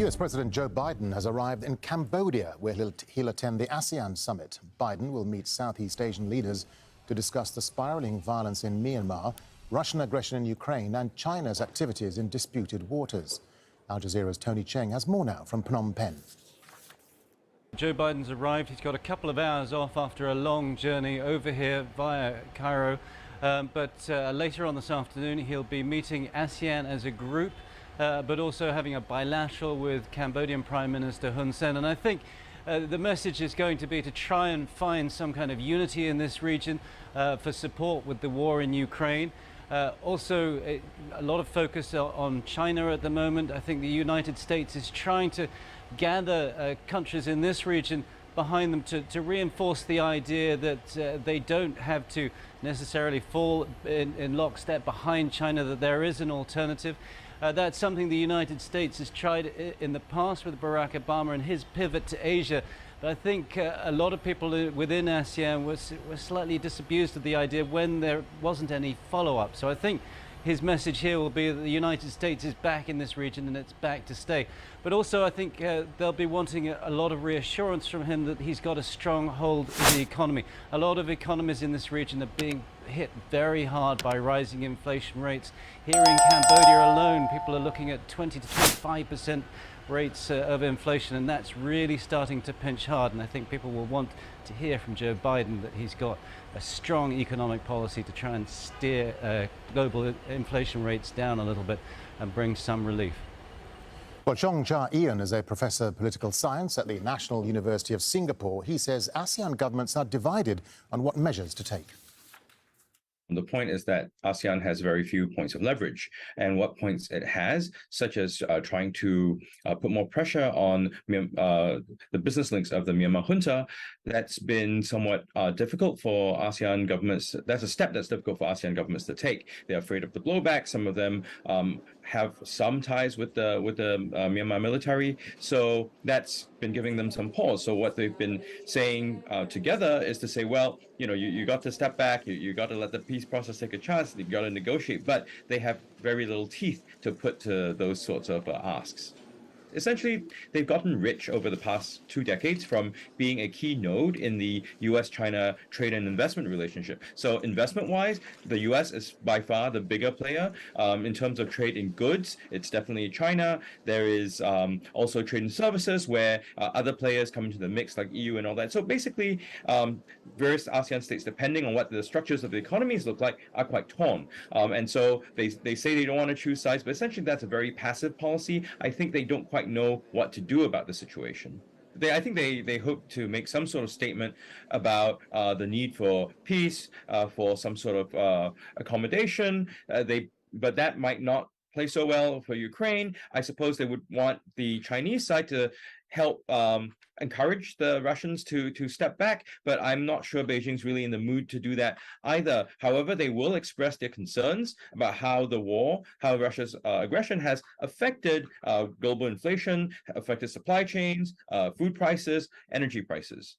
US President Joe Biden has arrived in Cambodia, where he'll attend the ASEAN summit. Biden will meet Southeast Asian leaders to discuss the spiraling violence in Myanmar, Russian aggression in Ukraine, and China's activities in disputed waters. Aljazeera's Tony Cheng has more now from Phnom Penh. Joe Biden's arrived. He's got a couple of hours off after a long journey over here via Cairo. But later on this afternoon, he'll be meeting ASEAN as a group, but also having a bilateral with Cambodian Prime Minister Hun Sen. And I think the message is going to be to try and find some kind of unity in this region for support with the war in Ukraine. Also, a lot of focus on China at the moment. I think the United States is trying to gather countries in this region behind them to reinforce the idea that they don't have to necessarily fall in lockstep behind China, that there is an alternative. That's something the United States has tried in the past with Barack Obama and his pivot to Asia. But I think a lot of people within ASEAN were slightly disabused of the idea when there wasn't any follow-up. So I think his message here will be that the United States is back in this region and it's back to stay. But also I think they'll be wanting a lot of reassurance from him that he's got a strong hold in the economy. A lot of economies in this region are being hit very hard by rising inflation rates. Here in Cambodia alone, people are looking at 20 to 25% rates of inflation, and that's really starting to pinch hard. And I think people will want to hear from Joe Biden that he's got a strong economic policy to try and steer global inflation rates down a little bit and bring some relief. Well, Chong Cha Ian is a professor of political science at the National University of Singapore. He says ASEAN governments are divided on what measures to take. The point is that ASEAN has very few points of leverage, and what points it has, such as trying to put more pressure on the business links of the Myanmar junta, that's been somewhat difficult for ASEAN governments. That's a step that's difficult for ASEAN governments to take. They're afraid of the blowback. Some of them have some ties with the Myanmar military, so that's been giving them some pause. So what they've been saying together is to say, well, you got to step back, you got to let the peace process take a chance, you got to negotiate, but they have very little teeth to put to those sorts of asks. Essentially, they've gotten rich over the past 2 decades from being a key node in the US-China trade and investment relationship. So investment-wise, the US is by far the bigger player. In terms of trade in goods, it's definitely China. There is also trade in services where other players come into the mix like EU and all that. So basically, various ASEAN states, depending on what the structures of the economies look like, are quite torn. And so they say they don't want to choose sides, but essentially that's a very passive policy. I think they don't quite know what to do about the situation. I think they hope to make some sort of statement about the need for peace, for some sort of accommodation. But that might not play so well for Ukraine. I suppose they would want the Chinese side to help encourage the Russians to step back, but I'm not sure Beijing's really in the mood to do that either. However, they will express their concerns about how Russia's aggression has affected global inflation, affected supply chains, food prices, energy prices.